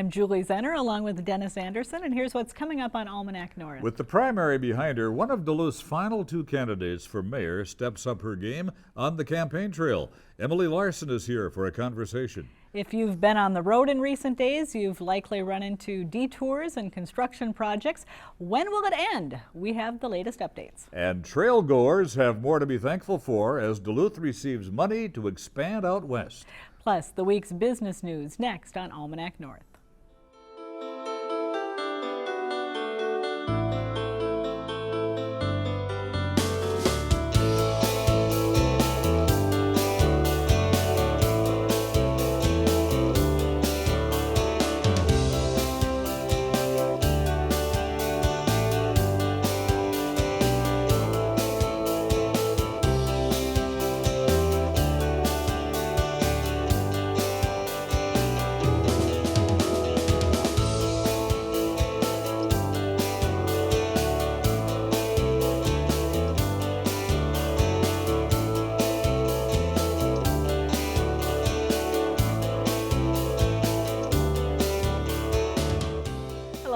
I'm Julie Zenner along with Dennis Anderson, and here's what's coming up on Almanac North. With the primary behind her, one of Duluth's final two candidates for mayor steps up her game on the campaign trail. Emily Larson is here for a conversation. If you've been on the road in recent days, you've likely run into detours and construction projects. When will it end? We have the latest updates. And trail goers have more to be thankful for as Duluth receives money to expand out west. Plus, the week's business news next on Almanac North.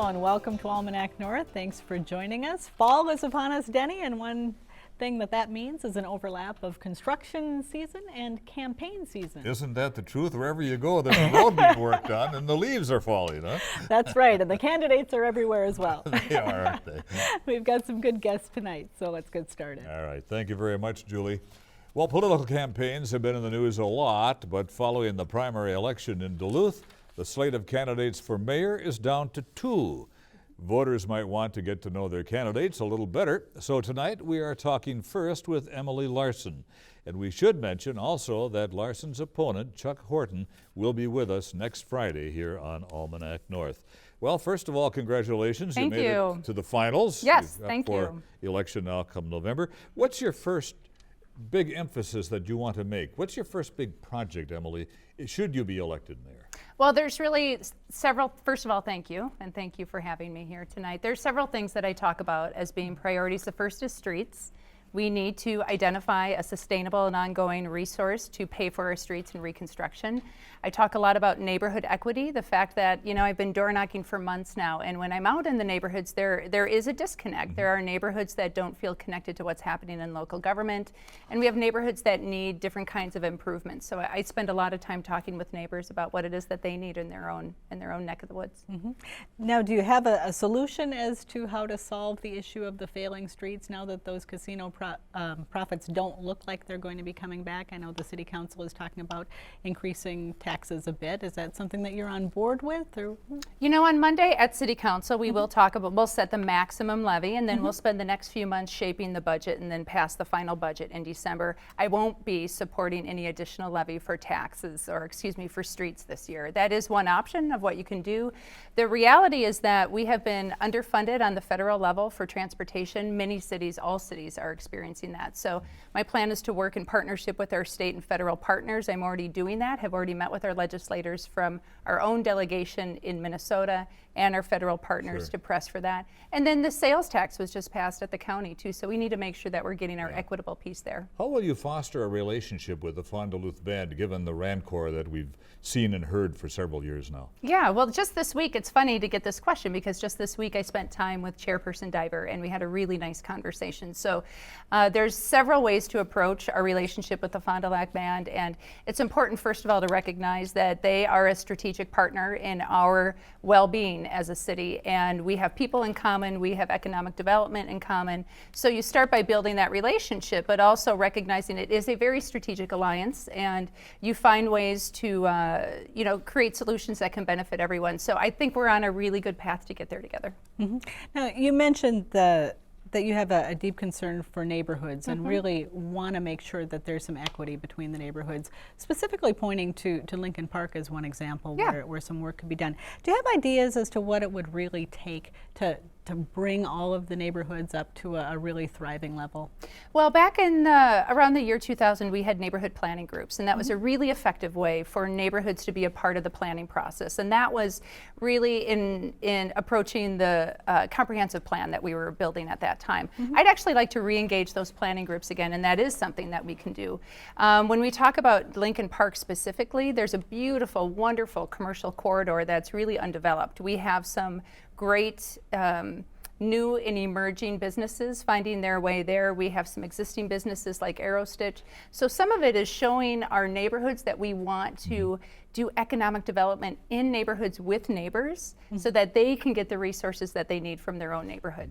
And welcome to Almanac North. Thanks for joining us. Fall is upon us, Denny, and one thing that means is an overlap of construction season and campaign season. Isn't that the truth? Wherever you go, there's a road being worked on and the leaves are falling, huh? That's right, and the candidates are everywhere as well. They are, aren't they? We've got some good guests tonight, so let's get started. All right, thank you very much, Julie. Well, political campaigns have been in the news a lot, but following the primary election in Duluth, the slate of candidates for mayor is down to two. Voters might want to get to know their candidates a little better, so tonight we are talking first with Emily Larson. And we should mention also that Larson's opponent, Chuck Horton, will be with us next Friday here on Almanac North. Well, first of all, congratulations. Thank you made you. it to the finals. Yes, thank you. For election now come November. What's your first big emphasis that you want to make? What's your first big project, Emily, should you be elected mayor? Well, there's really several. First of all, thank you, and thank you for having me here tonight. There's several things that I talk about as being priorities. The first is streets. We need to identify a sustainable and ongoing resource to pay for our streets and reconstruction. I talk a lot about neighborhood equity, the fact that, I've been door knocking for months now, and when I'm out in the neighborhoods, there is a disconnect. Mm-hmm. There are neighborhoods that don't feel connected to what's happening in local government, and we have neighborhoods that need different kinds of improvements. So I spend a lot of time talking with neighbors about what it is that they need in their own neck of the woods. Mm-hmm. Now, do you have a solution as to how to solve the issue of the failing streets now that those casino profits don't look like they're going to be coming back? I know the City Council is talking about increasing taxes a bit. Is that something that you're on board with? Or? On Monday at City Council, we will talk about, we'll set the maximum levy, and then we'll spend the next few months shaping the budget and then pass the final budget in December. I won't be supporting any additional levy for taxes, or for streets this year. That is one option of what you can do. The reality is that we have been underfunded on the federal level for transportation. Many cities, all cities are experiencing that. So my plan is to work in partnership with our state and federal partners. I'm already doing that, have already met with our legislators from our own delegation in Minnesota and our federal partners to press for that. And then the sales tax was just passed at the county too, so we need to make sure that we're getting our equitable piece there. How will you foster a relationship with the Fond du Loup Band given the rancor that we've seen and heard for several years now? Yeah, well, just this week, it's funny to get this question because just this week I spent time with Chairperson Diver and we had a really nice conversation. So there's several ways to approach our relationship with the Fond du Lac Band, and it's important, first of all, to recognize that they are a strategic partner in our well-being as a city, and we have people in common, we have economic development in common. So you start by building that relationship, but also recognizing it is a very strategic alliance, and you find ways to create solutions that can benefit everyone. So I think we're on a really good path to get there together. Mm-hmm. Now, you mentioned that you have a deep concern for neighborhoods and really want to make sure that there's some equity between the neighborhoods, specifically pointing to Lincoln Park as one example where some work could be done. Do you have ideas as to what it would really take to to bring all of the neighborhoods up to a really thriving level? Well, back in around the year 2000, we had neighborhood planning groups, and that was a really effective way for neighborhoods to be a part of the planning process. And that was really in approaching the comprehensive plan that we were building at that time. I'd actually like to re-engage those planning groups again, and that is something that we can do. When we talk about Lincoln Park specifically, there's a beautiful, wonderful commercial corridor that's really undeveloped. We have some great new and emerging businesses finding their way there. We have some existing businesses like Aerostitch. So some of it is showing our neighborhoods that we want to do economic development in neighborhoods with neighbors so that they can get the resources that they need from their own neighborhood.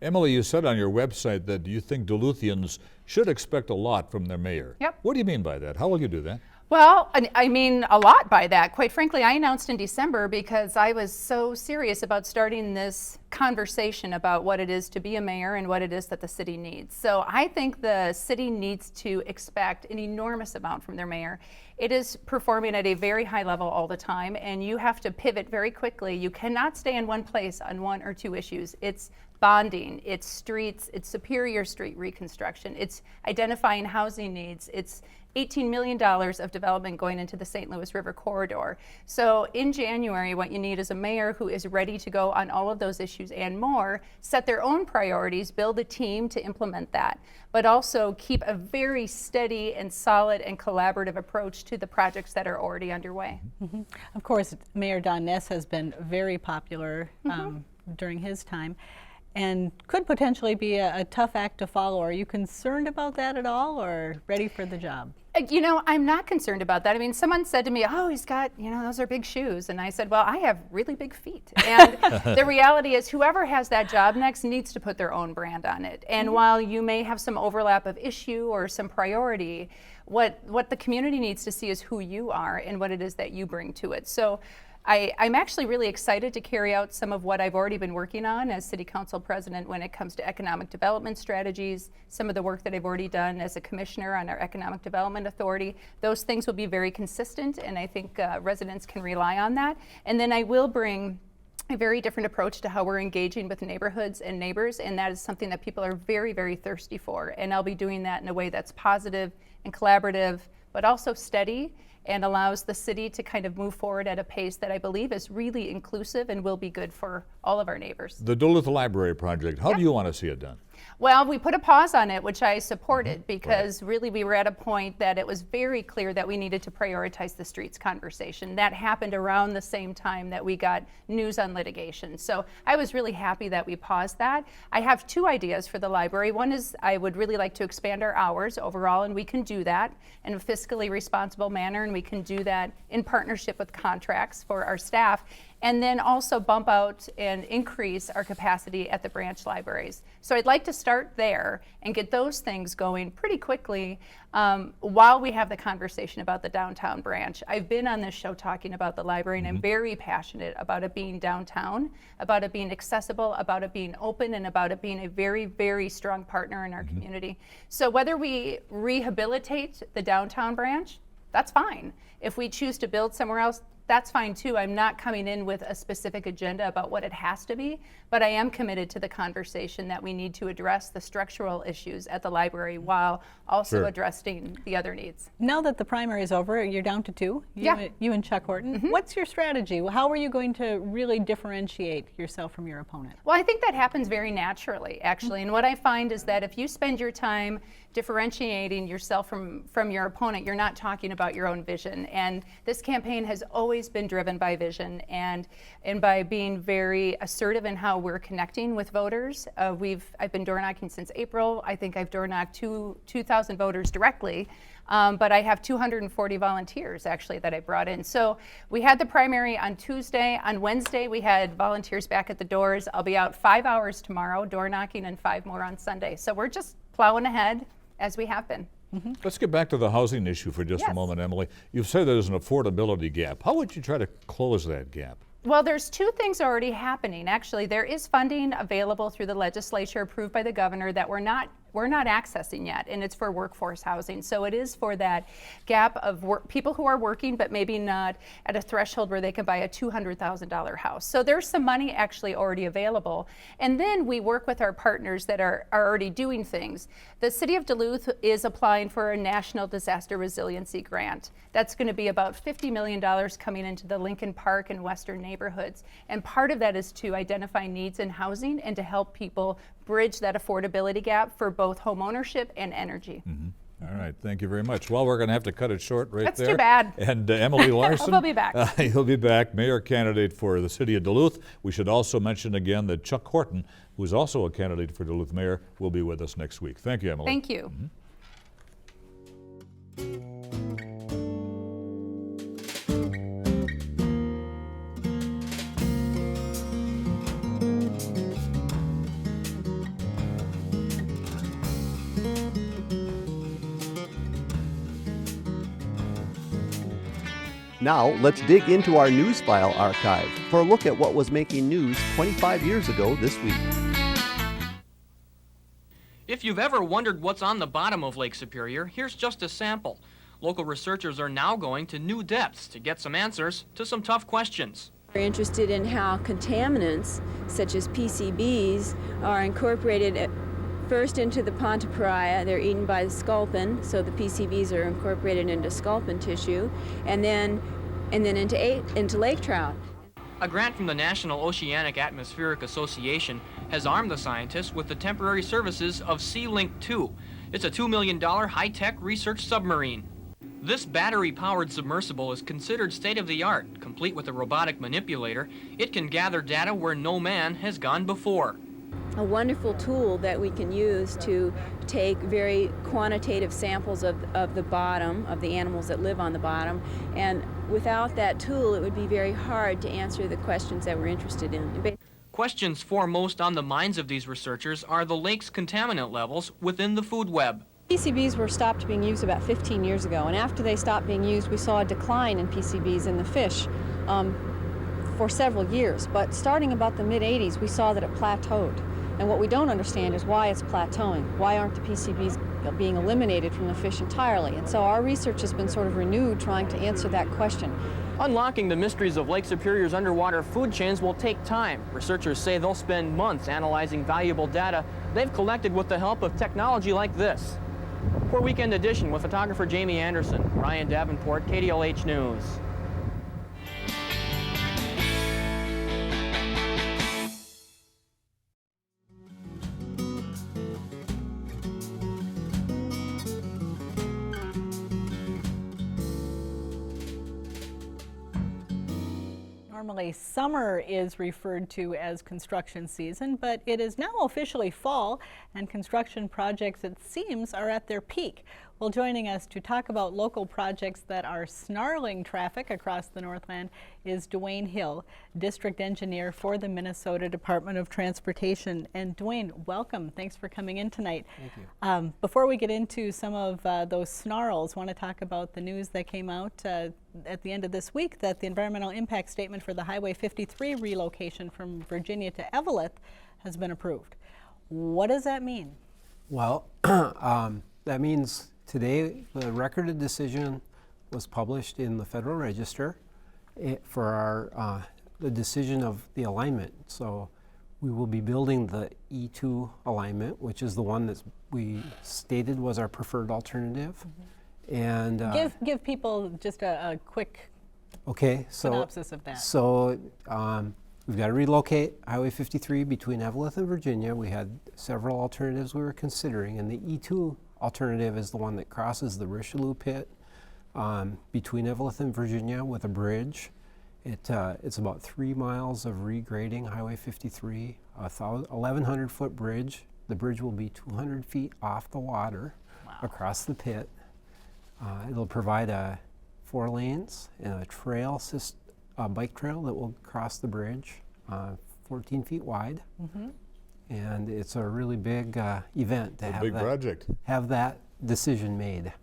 Emily, you said on your website that you think Duluthians should expect a lot from their mayor. Yep. What do you mean by that? How will you do that? Well, I mean a lot by that. Quite frankly, I announced in December because I was so serious about starting this conversation about what it is to be a mayor and what it is that the city needs. So I think the city needs to expect an enormous amount from their mayor. It is performing at a very high level all the time, and you have to pivot very quickly. You cannot stay in one place on one or two issues. It's bonding, it's streets, it's Superior Street reconstruction, it's identifying housing needs, it's $18 million of development going into the St. Louis River corridor. So in January, what you need is a mayor who is ready to go on all of those issues and more, set their own priorities, build a team to implement that, but also keep a very steady and solid and collaborative approach to the projects that are already underway. Of course, Mayor Don Ness has been very popular during his time and could potentially be a tough act to follow. Are you concerned about that at all, or ready for the job? You know, I'm not concerned about that. I mean, someone said to me, oh, he's got, you know, those are big shoes. And I said, well, I have really big feet. And the reality is whoever has that job next needs to put their own brand on it. And while you may have some overlap of issue or some priority, what the community needs to see is who you are and what it is that you bring to it. So I'm actually really excited to carry out some of what I've already been working on as City Council President when it comes to economic development strategies, some of the work that I've already done as a commissioner on our Economic Development Authority. Those things will be very consistent, and I think residents can rely on that. And then I will bring a very different approach to how we're engaging with neighborhoods and neighbors, and that is something that people are very, very thirsty for. And I'll be doing that in a way that's positive and collaborative, but also steady, and allows the city to kind of move forward at a pace that I believe is really inclusive and will be good for all of our neighbors. The Duluth Library Project, how do you want to see it done? Well, we put a pause on it, which I supported, because really we were at a point that it was very clear that we needed to prioritize the streets conversation. That happened around the same time that we got news on litigation. So I was really happy that we paused that. I have two ideas for the library. One is I would really like to expand our hours overall, and we can do that in a fiscally responsible manner, and we can do that in partnership with contracts for our staff. And then also bump out and increase our capacity at the branch libraries. So I'd like to start there and get those things going pretty quickly while we have the conversation about the downtown branch. I've been on this show talking about the library, and I'm very passionate about it being downtown, about it being accessible, about it being open, and about it being a very, very strong partner in our community. So whether we rehabilitate the downtown branch, that's fine. If we choose to build somewhere else, that's fine too. I'm not coming in with a specific agenda about what it has to be, but I am committed to the conversation that we need to address the structural issues at the library while also addressing the other needs. Now that the primary is over, you're down to two, you and Chuck Horton. What's your strategy? How are you going to really differentiate yourself from your opponent? Well, I think that happens very naturally, actually. And what I find is that if you spend your time differentiating yourself from your opponent, you're not talking about your own vision. And this campaign has always been driven by vision and by being very assertive in how we're connecting with voters. I've been door knocking since April. I think I've door knocked 2,000 voters directly. But I have 240 volunteers actually that I brought in. So we had the primary on Tuesday. On Wednesday, we had volunteers back at the doors. I'll be out 5 hours tomorrow, door knocking, and 5 more on Sunday. So we're just plowing ahead as we have been. Let's get back to the housing issue for just a moment, Emily. You've said there's an affordability gap. How would you try to close that gap? Well, there's two things already happening. Actually, there is funding available through the legislature approved by the governor that we're not we're not accessing yet, and it's for workforce housing. So it is for that gap of people who are working but maybe not at a threshold where they can buy a $200,000 house. So there's some money actually already available. And then we work with our partners that are already doing things. The City of Duluth is applying for a National Disaster Resiliency Grant. That's going to be about $50 million coming into the Lincoln Park and Western neighborhoods. And part of that is to identify needs in housing and to help people bridge that affordability gap for both home ownership and energy. All right, thank you very much. Well, we're going to have to cut it short right That's there. too bad. And Emily Larson. He'll be back. He'll be back, mayor candidate for the city of Duluth. We should also mention again that Chuck Horton, who is also a candidate for Duluth mayor, will be with us next week. Thank you, Emily. Thank you. Now, let's dig into our news file archive for a look at what was making news 25 years ago this week. If you've ever wondered what's on the bottom of Lake Superior, here's just a sample. Local researchers are now going to new depths to get some answers to some tough questions. We're interested in how contaminants, such as PCBs, are incorporated first into the pontoporia. They're eaten by the sculpin, so the PCBs are incorporated into sculpin tissue, and then into lake trout. A grant from the National Oceanic Atmospheric Association has armed the scientists with the temporary services of Sea-Link 2. It's a $2 million high-tech research submarine. This battery-powered submersible is considered state-of-the-art. Complete with a robotic manipulator, it can gather data where no man has gone before. A wonderful tool that we can use to take very quantitative samples of the bottom, of the animals that live on the bottom, and without that tool it would be very hard to answer the questions that we're interested in. Questions foremost on the minds of these researchers are the lake's contaminant levels within the food web. PCBs were stopped being used about 15 years ago, and after they stopped being used, we saw a decline in PCBs in the fish for several years. But starting about the mid-'80s, we saw that it plateaued. And what we don't understand is why it's plateauing. Why aren't the PCBs being eliminated from the fish entirely? And so our research has been sort of renewed trying to answer that question. Unlocking the mysteries of Lake Superior's underwater food chains will take time. Researchers say they'll spend months analyzing valuable data they've collected with the help of technology like this. For Weekend Edition with photographer Jamie Anderson, Ryan Davenport, KDLH News. Normally, summer is referred to as construction season, but it is now officially fall, and construction projects, it seems, are at their peak. Well, joining us to talk about local projects that are snarling traffic across the Northland is Duane Hill, District Engineer for the Minnesota Department of Transportation. And Duane, welcome. Thanks for coming in tonight. Thank you. Before we get into some of those snarls, want to talk about the news that came out at the end of this week that the environmental impact statement for the Highway 53 relocation from Virginia to Eveleth has been approved. What does that mean? Well, that means today the record of decision was published in the Federal Register for our the decision of the alignment. So we will be building the E2 alignment, which is the one that we stated was our preferred alternative. And give people just a quick synopsis of that. So we've got to relocate Highway 53 between Eveleth and Virginia. We had several alternatives we were considering, and the E2 alternative is the one that crosses the Richelieu Pit between Eveleth and Virginia with a bridge. It's about 3 miles of regrading Highway 53, a 1,100-foot bridge. The bridge will be 200 feet off the water across the pit. It'll provide 4 lanes and a trail, a bike trail that will cross the bridge, 14 feet wide. And it's a really big event to have that decision made.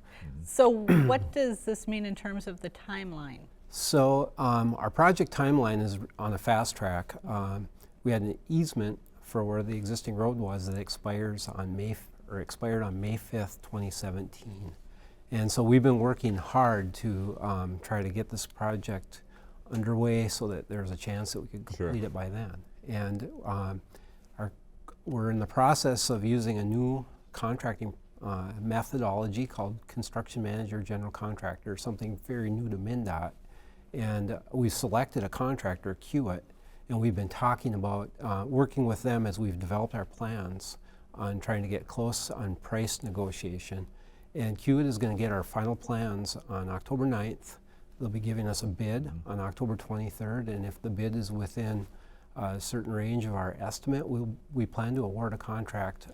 So what does this mean in terms of the timeline? So our project timeline is on a fast track. We had an easement for where the existing road was that expires on or expired on May 5th, 2017. And so we've been working hard to try to get this project underway so that there's a chance that we could complete it by then. And we're in the process of using a new contracting methodology called Construction Manager General Contractor, something very new to MNDOT. And we selected a contractor, Kiewit, and we've been talking about working with them as we've developed our plans on trying to get close on price negotiation. And Kiewit is going to get our final plans on October 9th. They'll be giving us a bid on October 23rd, and if the bid is within a certain range of our estimate, we plan to award a contract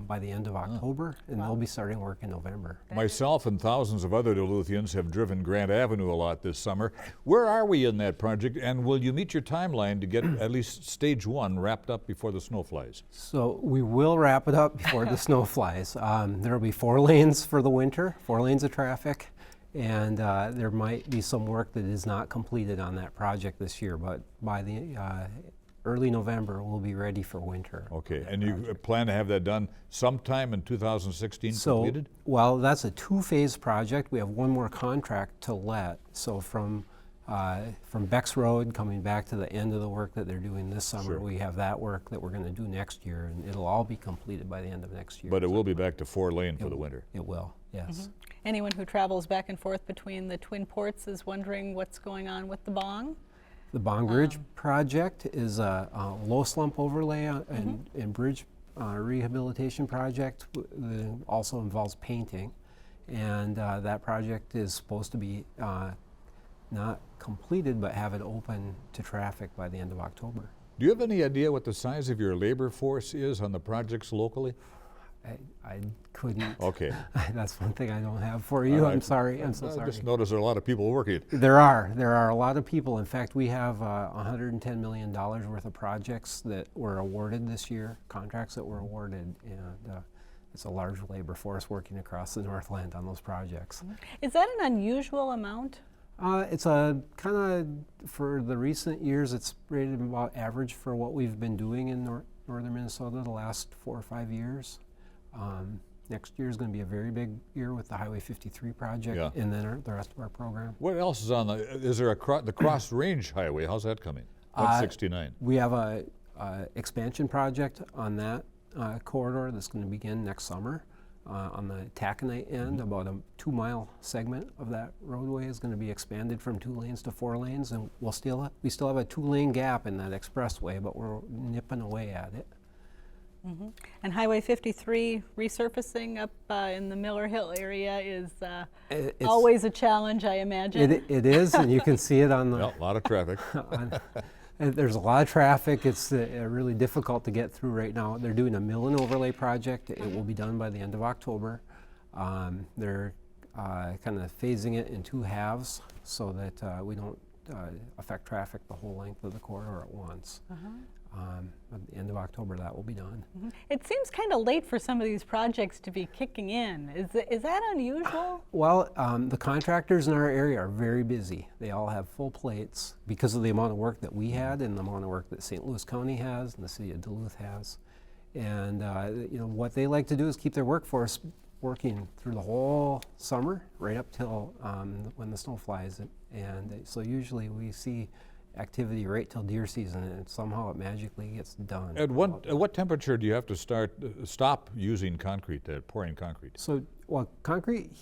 by the end of October, and they'll be starting work in November. Myself and thousands of other Duluthians have driven Grant Avenue a lot this summer. Where are we in that project, and will you meet your timeline to get at least stage 1 wrapped up before the snow flies? So we will wrap it up before the snow flies. There will be 4 lanes for the winter, 4 lanes of traffic, and there might be some work that is not completed on that project this year, but by the early November, we'll be ready for winter. Okay, and you plan to have that done sometime in 2016 completed? Well, that's a 2-phase project. We have 1 more contract to let. So from Beck's Road coming back to the end of the work that they're doing this summer, we have that work that we're going to do next year, and it'll all be completed by the end of next year. But it will be back to 4-lane for the winter. It will, yes. Anyone who travels back and forth between the Twin Ports is wondering what's going on with the Bong. The Bong Bridge project is a low slump overlay and bridge rehabilitation project that also involves painting. And that project is supposed to be not completed, but have it open to traffic by the end of October. Do you have any idea what the size of your labor force is on the projects locally? I couldn't. Okay. That's one thing I don't have for you. I'm sorry. I'm so sorry. I just noticed there are a lot of people working. There are a lot of people. In fact, we have $110 million worth of projects that were awarded this year, contracts that were awarded, and it's a large labor force working across the Northland on those projects. Is that an unusual amount? It's a kind of, for the recent years, it's rated about average for what we've been doing in northern Minnesota the last 4 or 5 years. Next year is going to be a very big year with the Highway 53 project, and then the rest of our program. What else is on is there the Cross Range Highway? How's that coming? 169. We have a expansion project on that corridor that's going to begin next summer. On the taconite end, about a 2-mile segment of that roadway is going to be expanded from 2 lanes to 4 lanes, and we still have a 2-lane gap in that expressway, but we're nipping away at it. And Highway 53 resurfacing up in the Miller Hill area is always a challenge, I imagine. It is, and you can see it on the... Well, a lot of traffic. There's a lot of traffic. It's really difficult to get through right now. They're doing a mill and overlay project. It will be done by the end of October. They're kind of phasing it in 2 halves so that we don't affect traffic the whole length of the corridor at once. At the end of October, that will be done. It seems kind of late for some of these projects to be kicking in. Is that unusual? Well, the contractors in our area are very busy. They all have full plates because of the amount of work that we had and the amount of work that St. Louis County has and the city of Duluth has. And what they like to do is keep their workforce working through the whole summer, right up till when the snow flies. And so usually we see activity right till deer season, and somehow it magically gets done. At what temperature do you have to stop using concrete, pouring concrete? So, well, concrete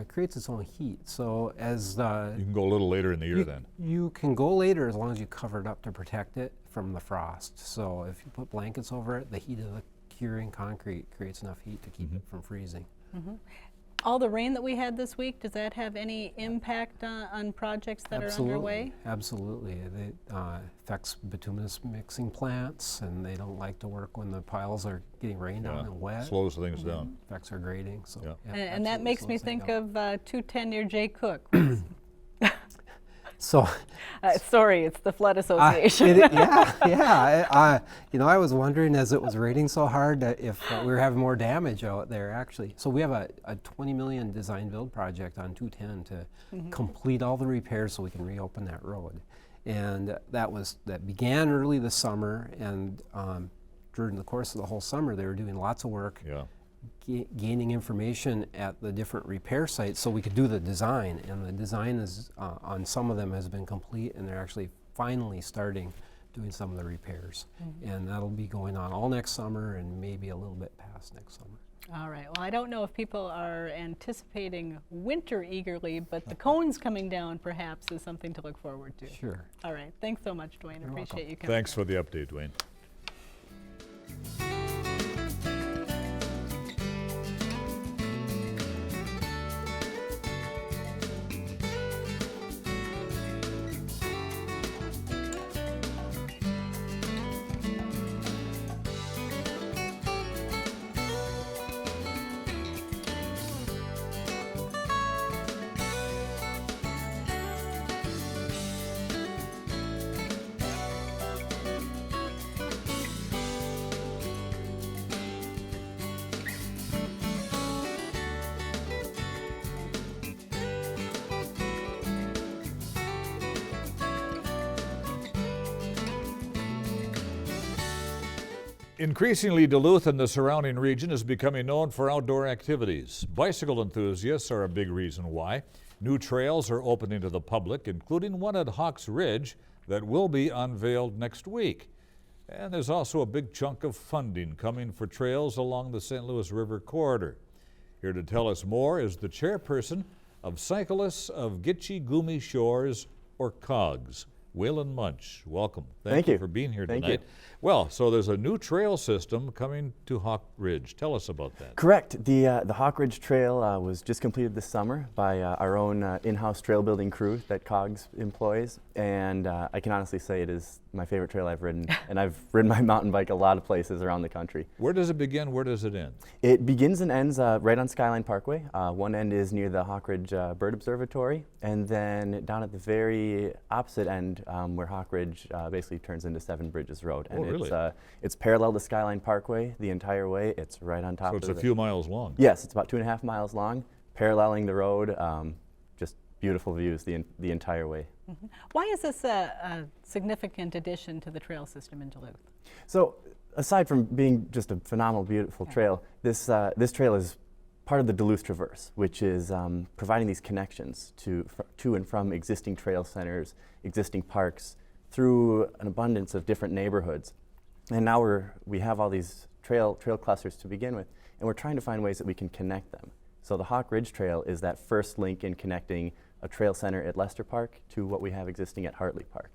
creates its own heat. So as you can go a little later in the year then. You can go later as long as you cover it up to protect it from the frost. So if you put blankets over it, the heat of the curing concrete creates enough heat to keep it from freezing. All the rain that we had this week, does that have any impact on projects that are underway? Absolutely. It affects bituminous mixing plants, and they don't like to work when the piles are getting rained on and wet. Slows things down. Affects our grading. So, and that makes me think of 210 J. Cook. So, sorry, it's the Flood Association. I was wondering as it was raining so hard if we were having more damage out there, actually. So we have a $20 million design build project on 210 to complete all the repairs so we can reopen that road. And that began early this summer, and during the course of the whole summer they were doing lots of work gaining information at the different repair sites so we could do the design. And the design is on some of them has been complete, and they're actually finally starting doing some of the repairs. And that'll be going on all next summer and maybe a little bit past next summer. All right. Well, I don't know if people are anticipating winter eagerly, but the cones coming down perhaps is something to look forward to. Sure. All right. Thanks so much, Duane. You're Appreciate welcome. you coming. Thanks for the update, Duane. Increasingly, Duluth and the surrounding region is becoming known for outdoor activities. Bicycle enthusiasts are a big reason why. New trails are opening to the public, including one at Hawks Ridge that will be unveiled next week. And there's also a big chunk of funding coming for trails along the St. Louis River corridor. Here to tell us more is the chairperson of Cyclists of Gitche Gumee Shores, or COGGS, Waylon Munch. Welcome. Thank you for being here Thank tonight. you. Well, so there's a new trail system coming to Hawk Ridge. Tell us about that. Correct. The Hawk Ridge Trail was just completed this summer by our own in-house trail building crew that COGGS employs, and I can honestly say it is my favorite trail I've ridden, and I've ridden my mountain bike a lot of places around the country. Where does it begin? Where does it end? It begins and ends right on Skyline Parkway. One end is near the Hawk Ridge Bird Observatory, and then down at the very opposite end where Hawk Ridge basically turns into Seven Bridges Road. And really? It's parallel to Skyline Parkway the entire way. It's right on top So of it's a few miles long. Yes, it's about 2.5 miles long, paralleling the road. Just beautiful views the entire way. Why is this a significant addition to the trail system in Duluth? So, aside from being just a phenomenal, beautiful trail, this trail is part of the Duluth Traverse, which is providing these connections to and from existing trail centers, existing parks, through an abundance of different neighborhoods. And now we have all these trail clusters to begin with, and we're trying to find ways that we can connect them. So the Hawk Ridge Trail is that first link in connecting a trail center at Lester Park to what we have existing at Hartley Park.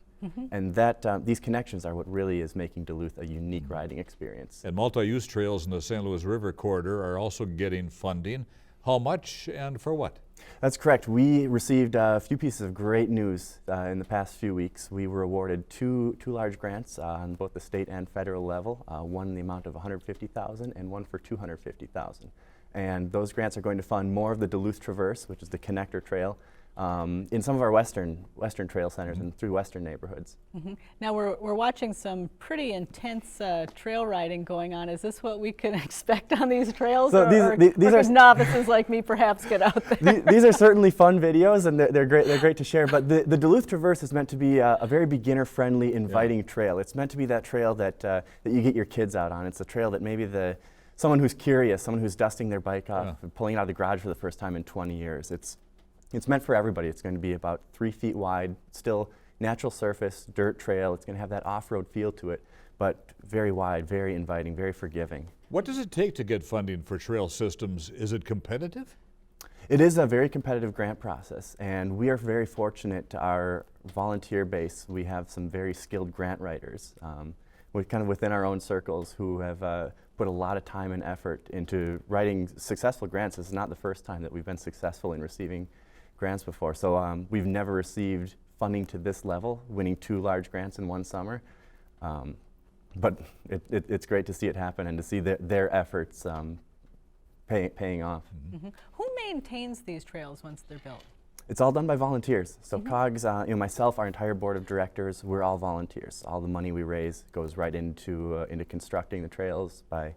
And that these connections are what really is making Duluth a unique riding experience. And multi-use trails in the St. Louis River corridor are also getting funding. How much and for what? That's correct. We received a few pieces of great news in the past few weeks. We were awarded two large grants on both the state and federal level, one in the amount of $150,000 and one for $250,000. And those grants are going to fund more of the Duluth Traverse, which is the connector trail, in some of our western trail centers and through western neighborhoods. Now we're watching some pretty intense trail riding going on. Is this what we can expect on these trails, So or could novices like me perhaps get out there? These are certainly fun videos, and they're great. They're great to share. But the Duluth Traverse is meant to be a very beginner-friendly, inviting trail. It's meant to be that trail that you get your kids out on. It's a trail that maybe someone who's curious, someone who's dusting their bike off, pulling it out of the garage for the first time in 20 years. It's meant for everybody. It's going to be about 3 feet wide, still natural surface, dirt trail. It's going to have that off-road feel to it, but very wide, very inviting, very forgiving. What does it take to get funding for trail systems? Is it competitive? It is a very competitive grant process, and we are very fortunate to our volunteer base. We have some very skilled grant writers within our own circles who have put a lot of time and effort into writing successful grants. This is not the first time that we've been successful in receiving grants before. So we've never received funding to this level, winning 2 large grants in one summer. But it's great to see it happen and to see their efforts paying off. Who maintains these trails once they're built? It's all done by volunteers. So COGGS, myself, our entire board of directors, we're all volunteers. All the money we raise goes right into constructing the trails, by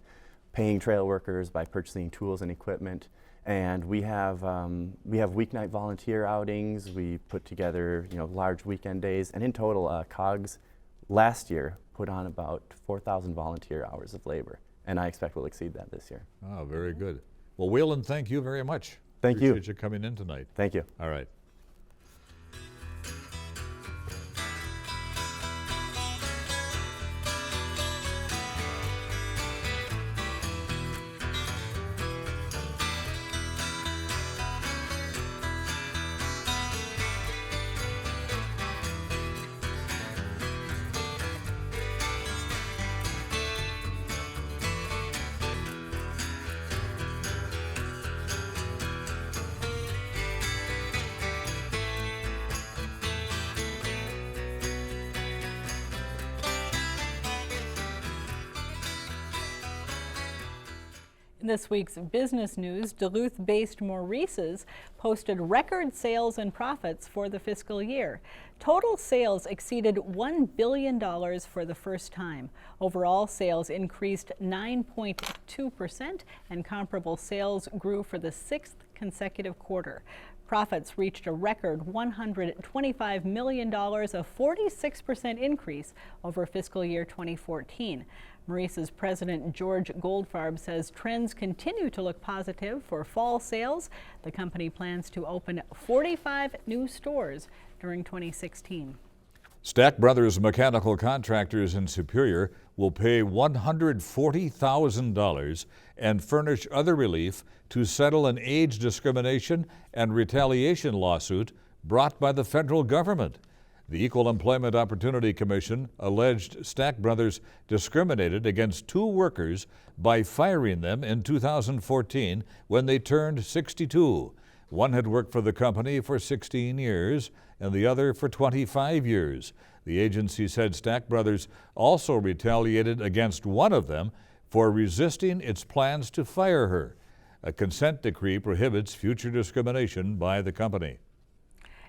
paying trail workers, by purchasing tools and equipment. And we have weeknight volunteer outings. We put together large weekend days, and in total, COGGS last year put on about 4,000 volunteer hours of labor. and I expect we'll exceed that this year. Oh, very good. Well, Waylon, thank you very much. Thank you. Appreciate you coming in tonight. Thank you. All right. In this week's business news, Duluth-based Maurice's posted record sales and profits for the fiscal year. Total sales exceeded $1 billion for the first time. Overall sales increased 9.2%, and comparable sales grew for the 6th consecutive quarter. Profits reached a record $125 million, a 46% increase over fiscal year 2014. Maurice's president George Goldfarb says trends continue to look positive for fall sales. The company plans to open 45 new stores during 2016. Stack Brothers Mechanical Contractors in Superior will pay $140,000 and furnish other relief to settle an age discrimination and retaliation lawsuit brought by the federal government. The Equal Employment Opportunity Commission alleged Stack Brothers discriminated against 2 workers by firing them in 2014 when they turned 62. One had worked for the company for 16 years and the other for 25 years. The agency said Stack Brothers also retaliated against one of them for resisting its plans to fire her. A consent decree prohibits future discrimination by the company.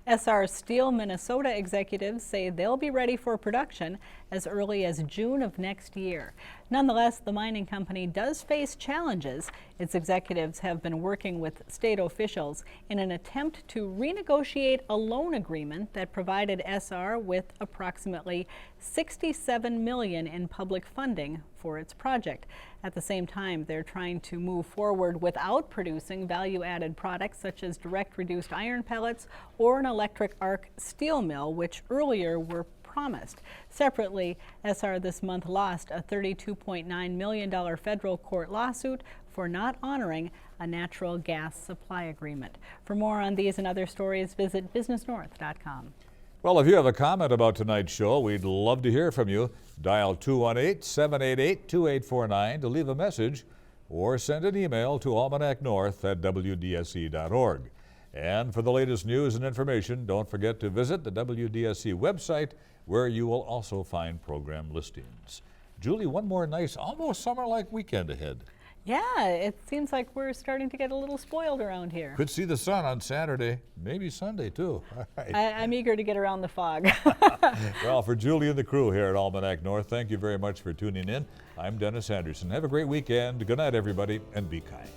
SR Steel Minnesota executives say they'll be ready for production as early as June of next year. Nonetheless, the mining company does face challenges. Its executives have been working with state officials in an attempt to renegotiate a loan agreement that provided SR with approximately $67 million in public funding for its project. At the same time, they're trying to move forward without producing value-added products such as direct reduced iron pellets or an electric arc steel mill, which earlier were promised. Separately, SR this month lost a $32.9 million federal court lawsuit for not honoring a natural gas supply agreement. For more on these and other stories, visit businessnorth.com. Well, if you have a comment about tonight's show, we'd love to hear from you. Dial 218-788-2849 to leave a message or send an email to almanacnorth@wdsc.org. And for the latest news and information, don't forget to visit the WDSC website, where you will also find program listings. Julie, one more nice, almost summer-like weekend ahead. Yeah, it seems like we're starting to get a little spoiled around here. Could see the sun on Saturday, maybe Sunday too. All right. I'm eager to get around the fog. Well, for Julie and the crew here at Almanac North, thank you very much for tuning in. I'm Dennis Anderson. Have a great weekend. Good night, everybody, and be kind.